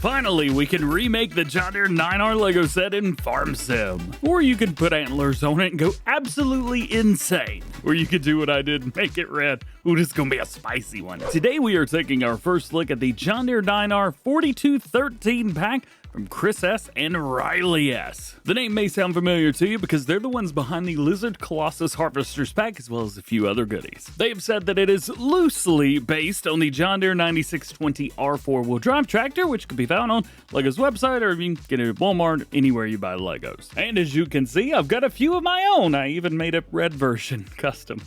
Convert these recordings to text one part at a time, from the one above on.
Finally, we can remake the John Deere 9R Lego set in Farm Sim. Or you can put antlers on it and go absolutely insane. Or you could do what I did and make it red. Ooh, this is gonna be a spicy one. Today we are taking our first look at the John Deere 9R 4213 pack from Chris S. and Riley S. The name may sound familiar to you because they're the ones behind the Lizard Colossus Harvesters pack as well as a few other goodies. They have said that it is loosely based on the John Deere 9620R 4-wheel drive tractor, which can be found on Lego's website or you can get it at Walmart, anywhere you buy Legos. And as you can see, I've got a few of my own. I even made a red version custom.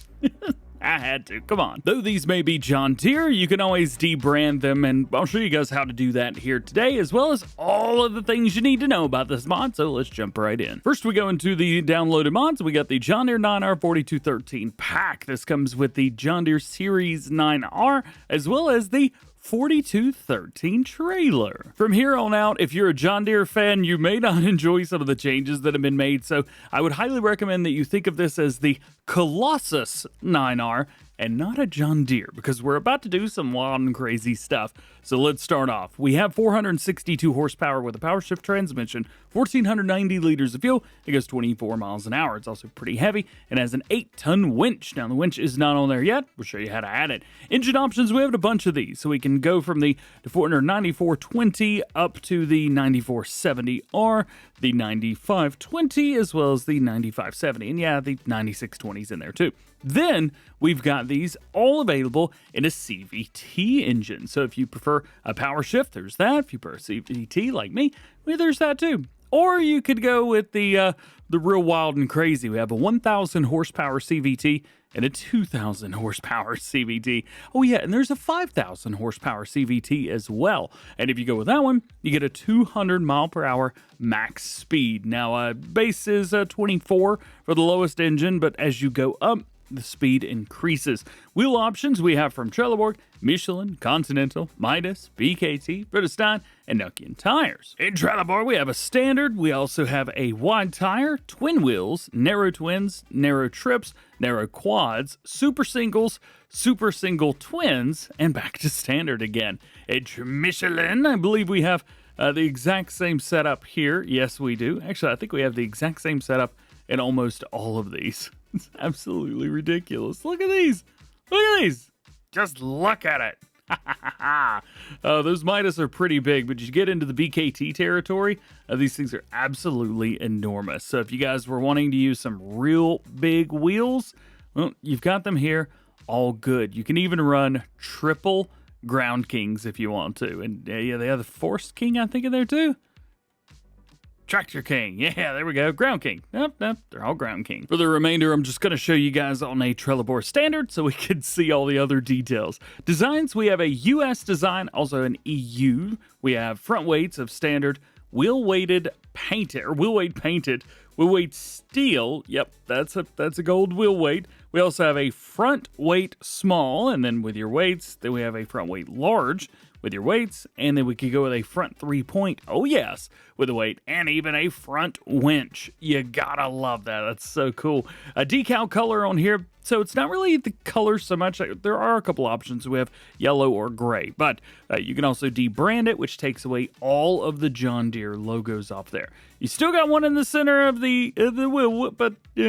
I had to, come on. Though these may be John Deere, you can always debrand them, and I'll show you guys how to do that here today, as well as all of the things you need to know about this mod, so let's jump right in. First, we go into the downloaded mods. We got the John Deere 9R 4213 pack. This comes with the John Deere Series 9R, as well as the 4213 trailer. From here on out, if you're a John Deere fan, you may not enjoy some of the changes that have been made, so I would highly recommend that you think of this as the Colossus 9R and not a John Deere, because we're about to do some wild and crazy stuff. So let's start off. We have 462 horsepower with a power shift transmission, 1,490 liters of fuel. It goes 24 miles an hour. It's also pretty heavy and has an 8-ton winch. Now, the winch is not on there yet. We'll show you how to add it. Engine options, we have a bunch of these. So we can go from the 49420 up to the 9470R, the 9520, as well as the 9570. And yeah, the 9620's in there too. Then we've got these all available in a CVT engine. So if you prefer a power shift, there's that. If you prefer CVT like me, well, there's that too. Or you could go with the real wild and crazy. We have a 1,000 horsepower CVT and a 2,000 horsepower CVT. Oh yeah, and there's a 5,000 horsepower CVT as well. And if you go with that one, you get a 200 mile per hour max speed. Now, base is 24 for the lowest engine, but as you go up, the speed increases. Wheel options we have from Trelleborg, Michelin, Continental, Midas, BKT, Bridgestone, and Nokian tires. In Trelleborg, we have a standard. We also have a wide tire, twin wheels, narrow twins, narrow trips, narrow quads, super singles, super single twins, and back to standard again. At Michelin, I believe we have the exact same setup here. Yes, we do. Actually, I think we have the exact same setup in almost all of these. It's absolutely ridiculous. Look at these. Look at these. Just look at it. Those Midas are pretty big, but you get into the BKT territory, these things are absolutely enormous. So if you guys were wanting to use some real big wheels, well, you've got them here, all good. You can even run triple Ground Kings if you want to. And yeah, they have the Force King, I think, in there too. Tractor King. Yeah, there we go. Ground King. Nope, they're all Ground King. For the remainder, I'm just going to show you guys on a Trelleborg standard so we can see all the other details. Designs, we have a US design, also an EU. We have front weights of standard, wheel weight painted, wheel weight steel. Yep, that's a gold wheel weight. We also have a front weight small, and then with your weights, then we have a front weight large with your weights, and then we could go with a front 3-point, oh yes, with a weight, and even a front winch. You gotta love that. That's so cool. A decal color on here, so it's not really the color so much. There are a couple options. We have yellow or gray, but you can also debrand it, which takes away all of the John Deere logos off there. You still got one in the center of the wheel, but I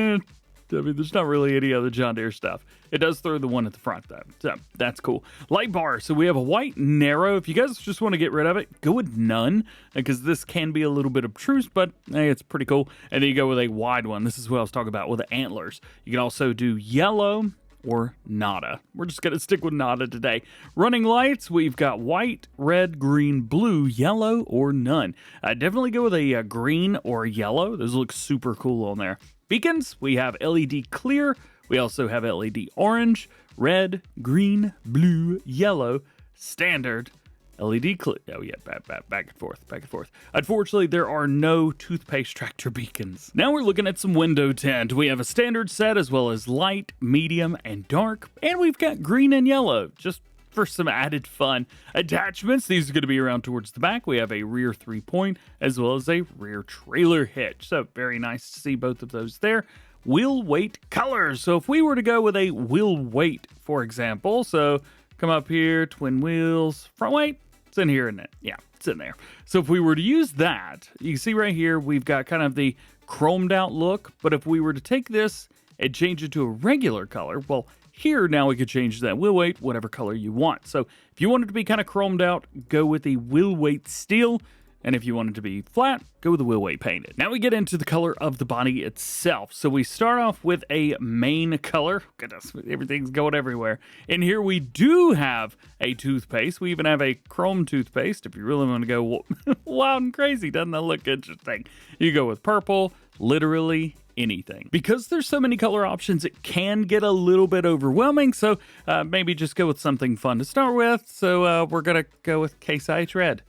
mean, there's not really any other John Deere stuff. It does throw the one at the front, though, so that's cool. Light bar, so we have a white narrow. If you guys just want to get rid of it, go with none, because this can be a little bit obtruse, but hey, it's pretty cool. And then you go with a wide one. This is what I was talking about with the antlers. You can also do yellow or nada. We're just going to stick with nada today. Running lights, we've got white, red, green, blue, yellow, or none. Definitely go with a green or yellow. Those look super cool on there. Beacons, we have LED clear. We also have LED orange, red, green, blue, yellow, standard, LED clear. Oh yeah, back and forth. Unfortunately, there are no toothpaste tractor beacons. Now we're looking at some window tint. We have a standard set as well as light, medium, and dark. And we've got green and yellow, just for some added fun. Attachments, these are going to be around towards the back. We have a rear 3-point as well as a rear trailer hitch. So very nice to see both of those there. Wheel weight colors. So if we were to go with a wheel weight, for example, so come up here, twin wheels, front weight, it's in here, isn't it? Yeah. parts in there. So if we were to use that, you can see right here, we've got kind of the chromed out look. But if we were to take this and change it to a regular color, well, here now we could change that wheel weight, whatever color you want. So if you want it to be kind of chromed out, go with the wheel weight steel. And if you want it to be flat, go with the wheel weight painted. Now we get into the color of the body itself. So we start off with a main color. Goodness, everything's going everywhere. And here we do have a toothpaste. We even have a chrome toothpaste. If you really want to go wild and crazy, doesn't that look interesting? You go with purple, literally anything. Because there's so many color options, it can get a little bit overwhelming. So maybe just go with something fun to start with. So we're going to go with Case IH Red.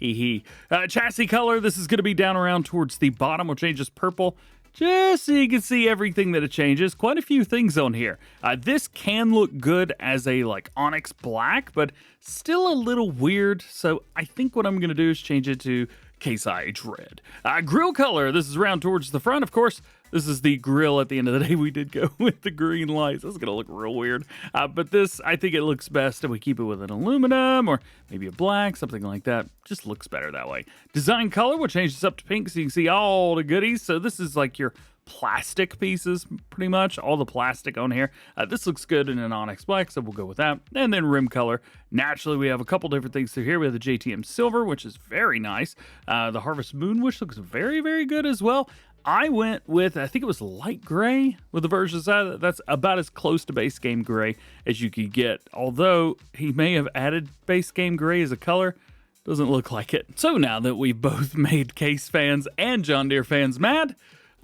Chassis color, this is going to be down around towards the bottom. We'll change this purple just so you can see everything that it changes. Quite a few things on here. This can look good as a like onyx black, but still a little weird. So I think what I'm going to do is change it to Case IH Red. Grill color, this is around towards the front, of course. This is the grill at the end of the day. We did go with the green lights. This is going to look real weird. But this, I think it looks best if we keep it with an aluminum or maybe a black, something like that. Just looks better that way. Design color, we'll change this up to pink so you can see all the goodies. So this is like your plastic pieces, pretty much. All the plastic on here. This looks good in an onyx black, so we'll go with that. And then rim color. Naturally, we have a couple different things through here. We have the JTM Silver, which is very nice. The Harvest Moon, which looks very, very good as well. I went with, I think it was light gray with the version side. That's about as close to base game gray as you could get. Although he may have added base game gray as a color. Doesn't look like it. So now that we've both made Case fans and John Deere fans mad,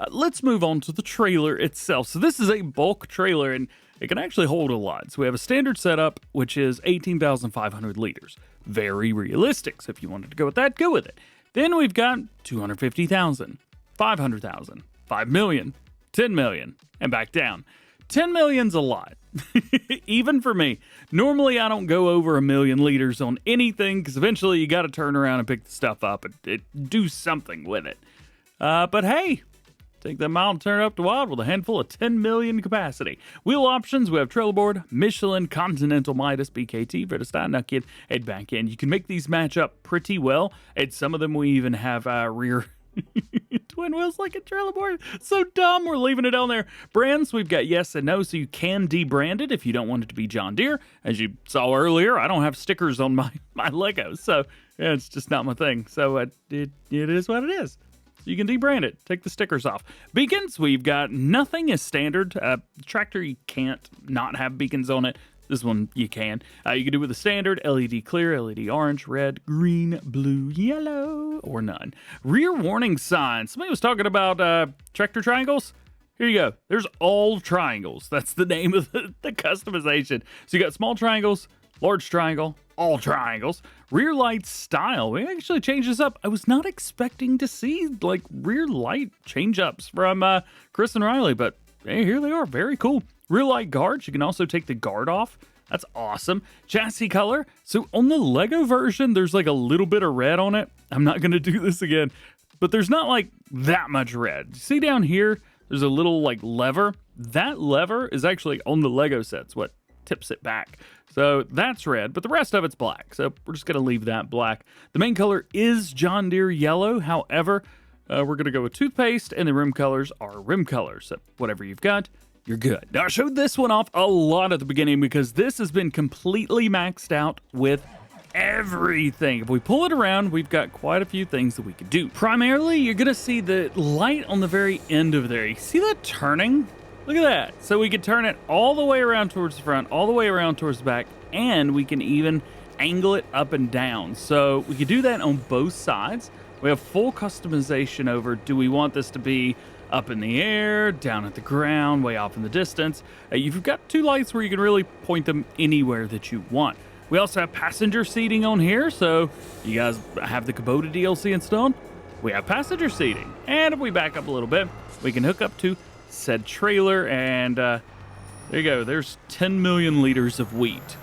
let's move on to the trailer itself. So this is a bulk trailer and it can actually hold a lot. So we have a standard setup, which is 18,500 liters. Very realistic. So if you wanted to go with that, go with it. Then we've got 250,000. 500,000, 5 million, 10 million, and back down. 10 million's a lot, even for me. Normally, I don't go over 1 million liters on anything because eventually you got to turn around and pick the stuff up and do something with it. But hey, take that mild and turn it up to wild with a handful of 10 million capacity. Wheel options, we have trailer board, Michelin, Continental, Midas, BKT, Vredestein, Nutkid, and back end. You can make these match up pretty well, and some of them we even have rear twin wheels like a trailer board. So dumb. We're leaving it on there. Brands, we've got yes and no, so you can debrand it if you don't want it to be John Deere. As you saw earlier, I don't have stickers on my Legos, so yeah, it's just not my thing. So it is what it is. So you can debrand it. Take the stickers off. Beacons, we've got nothing as standard. Tractor, you can't not have beacons on it. This one you can. You can do with the standard LED clear, LED orange, red, green, blue, yellow, or none. Rear warning signs. Somebody was talking about tractor triangles. Here you go. There's all triangles. That's the name of the customization. So you got small triangles, large triangle, all triangles. Rear light style. We actually changed this up. I was not expecting to see like rear light change-ups from Chris and Riley, but hey, here they are. Very cool. Rear light guards. You can also take the guard off. That's awesome. Chassis color. So on the Lego version, there's like a little bit of red on it. I'm not going to do this again, but there's not like that much red. See down here, there's a little like lever. That lever is actually on the Lego sets, what tips it back. So that's red, but the rest of it's black. So we're just going to leave that black. The main color is John Deere yellow. However, we're going to go with toothpaste, and the rim colors are rim colors. So whatever you've got, you're good. Now, I showed this one off a lot at the beginning because this has been completely maxed out with everything. If we pull it around, we've got quite a few things that we could do. Primarily, you're going to see the light on the very end of there. You see that turning? Look at that. So we could turn it all the way around towards the front, all the way around towards the back, and we can even angle it up and down. So we could do that on both sides. We have full customization over, do we want this to be up in the air, down at the ground, way off in the distance? You've got two lights where you can really point them anywhere that you want. We also have passenger seating on here, so you guys have the Kubota DLC installed. We have passenger seating. And if we back up a little bit, we can hook up to said trailer, and there you go. There's 10 million liters of wheat.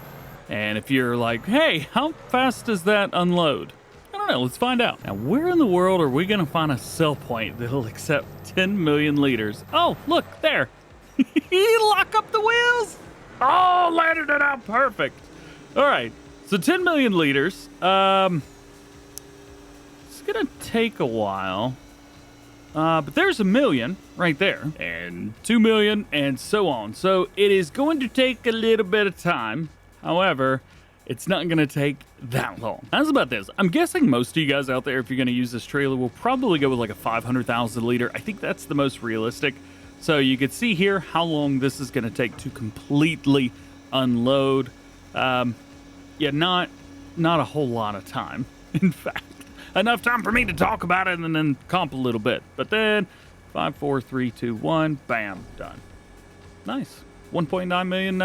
And if you're like, hey, how fast does that unload? I don't know. Let's find out. Now, where in the world are we going to find a sell point that'll accept 10 million liters? Oh, look, there. Lock up the wheels. Oh, landed it out perfect. All right. So 10 million liters. It's gonna take a while. But there's 1 million right there, and 2 million, and so on. So it is going to take a little bit of time. However, it's not going to take that long. How's about this? I'm guessing most of you guys out there, if you're going to use this trailer, will probably go with like a 500,000 liter. I think that's the most realistic. So you can see here how long this is going to take to completely unload. Yeah, not a whole lot of time. In fact, enough time for me to talk about it and then comp a little bit. But then 5, 4, 3, 2, 1, bam, done. Nice. $1.9 million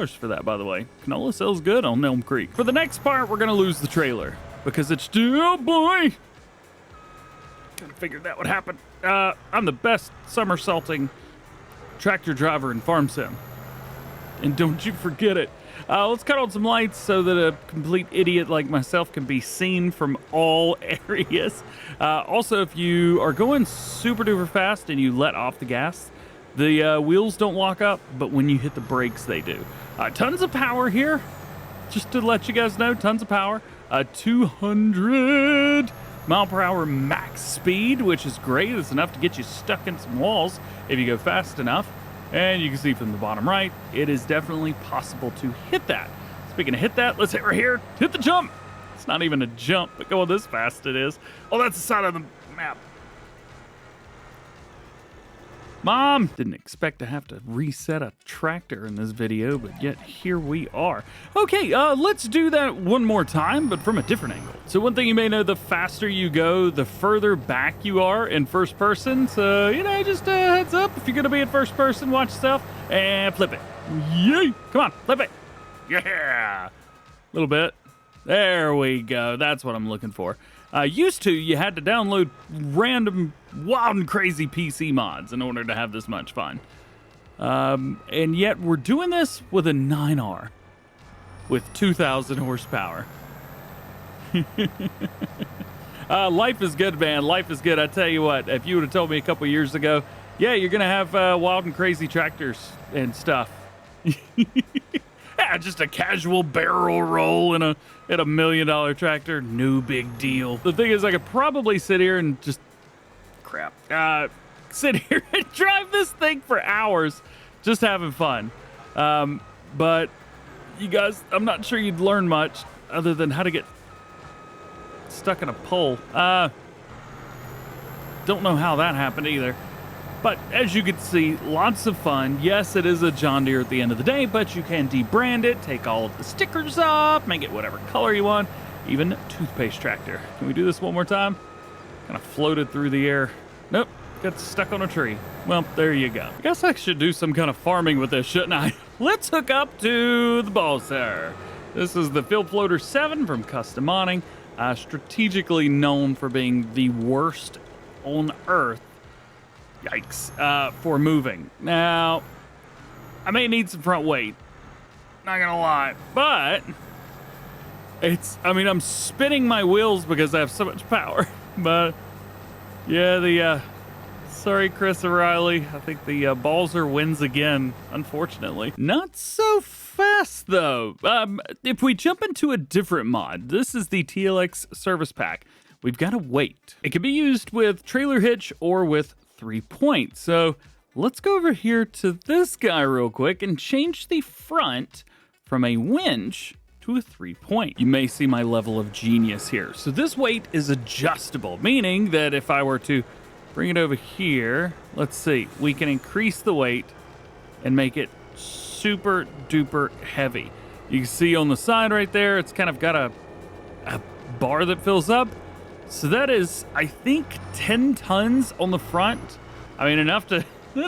for that, by the way. Canola sells good on Elm Creek. For the next part, we're going to lose the trailer because it's oh boy. Kind of figured that would happen. I'm the best somersaulting tractor driver in Farm Sim. And don't you forget it. Let's cut on some lights so that a complete idiot like myself can be seen from all areas. Also, if you are going super duper fast and you let off the gas, the wheels don't lock up, but when you hit the brakes, they do. Tons of power here. Just to let you guys know, tons of power. 200 mile per hour max speed, which is great. It's enough to get you stuck in some walls if you go fast enough. And you can see from the bottom right, it is definitely possible to hit that. Speaking of hit that, let's hit right here. Hit the jump. It's not even a jump, but going this fast it is. Oh, that's the side of the map. Mom! Didn't expect to have to reset a tractor in this video, but yet here we are. Okay, let's do that one more time, but from a different angle. So one thing you may know, the faster you go, the further back you are in first person. So, you know, just a heads up, if you're gonna be in first person, watch yourself and flip it. Yay! Come on, flip it. Yeah! A little bit. There we go. That's what I'm looking for. Used to, you had to download random, wild and crazy PC mods in order to have this much fun. And yet, we're doing this with a 9R with 2,000 horsepower. Life is good, man. Life is good. I tell you what, if you would have told me a couple years ago, yeah, you're going to have wild and crazy tractors and stuff. Yeah, just a casual barrel roll in a $1 million tractor. No big deal. The thing is, I could probably sit here and just sit here and drive this thing for hours, just having fun. But you guys, I'm not sure you'd learn much other than how to get stuck in a pole. Don't know how that happened either. But as you can see, lots of fun. Yes, it is a John Deere at the end of the day, but you can debrand it, take all of the stickers off, make it whatever color you want, even toothpaste tractor. Can we do this one more time? Kind of floated through the air. Nope, got stuck on a tree. Well, there you go. I guess I should do some kind of farming with this, shouldn't I? Let's hook up to the Balser. This is the Field Floater 7 from Custom Modding, strategically known for being the worst on Earth. Yikes, for moving. Now, I may need some front weight, not gonna lie, but I'm spinning my wheels because I have so much power, but yeah, sorry, Chris O'Reilly, I think the Balser wins again, unfortunately. Not so fast, though. If we jump into a different mod, this is the TLX Service Pack. We've got to wait. It can be used with trailer hitch or with 3-point. So let's go over here to this guy real quick and change the front from a winch to a 3-point. You may see my level of genius here. So this weight is adjustable, meaning that if I were to bring it over here, let's see, we can increase the weight and make it super duper heavy. You can see on the side right there, it's kind of got a bar that fills up. So that is, I think, 10 tons on the front. I mean, enough to do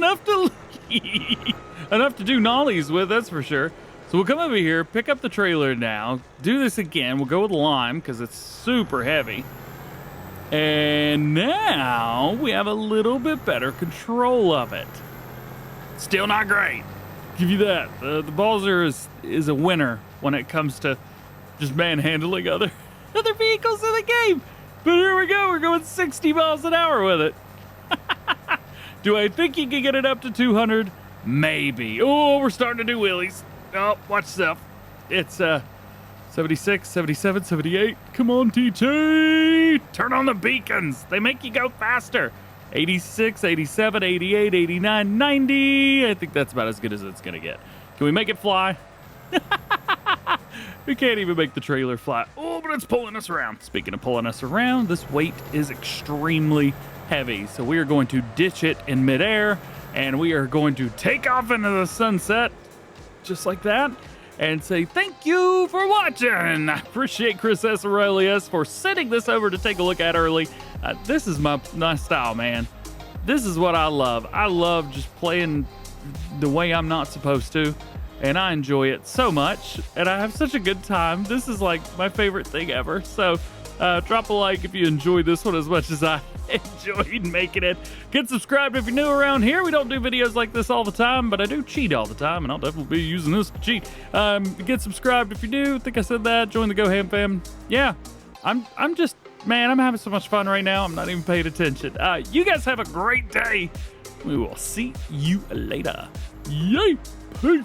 nollies with, that's for sure. So we'll come over here, pick up the trailer now, do this again. We'll go with lime because it's super heavy. And now we have a little bit better control of it. Still not great. Give you that. The Balser is a winner when it comes to just manhandling other vehicles in the game. But here we go, we're going 60 miles an hour with it. Do I think you can get it up to 200? Maybe. Oh, we're starting to do wheelies. Oh, watch yourself. It's so 76, 77, 78. Come on, TT. Turn on the beacons. They make you go faster. 86, 87, 88, 89, 90. I think that's about as good as it's going to get. Can we make it fly? We can't even make the trailer fly. Oh, but it's pulling us around. Speaking of pulling us around, this weight is extremely heavy. So we are going to ditch it in midair, and we are going to take off into the sunset just like that and say thank you for watching. I appreciate Chris S. Aurelius for sending this over to take a look at early. This is my style, man. This is what I love. I love just playing the way I'm not supposed to, and I enjoy it so much, and I have such a good time. This is like my favorite thing ever. So drop a like if you enjoy this one as much as I enjoyed making it. Get subscribed if you're new around here. We don't do videos like this all the time, but I do cheat all the time, and I'll definitely be using this to cheat. Get subscribed if you're new. I think I said that. Join the GoHam fam. Yeah, I'm just, man, I'm having so much fun right now. I'm not even paying attention. You guys have a great day. We will see you later. Yay! Peace!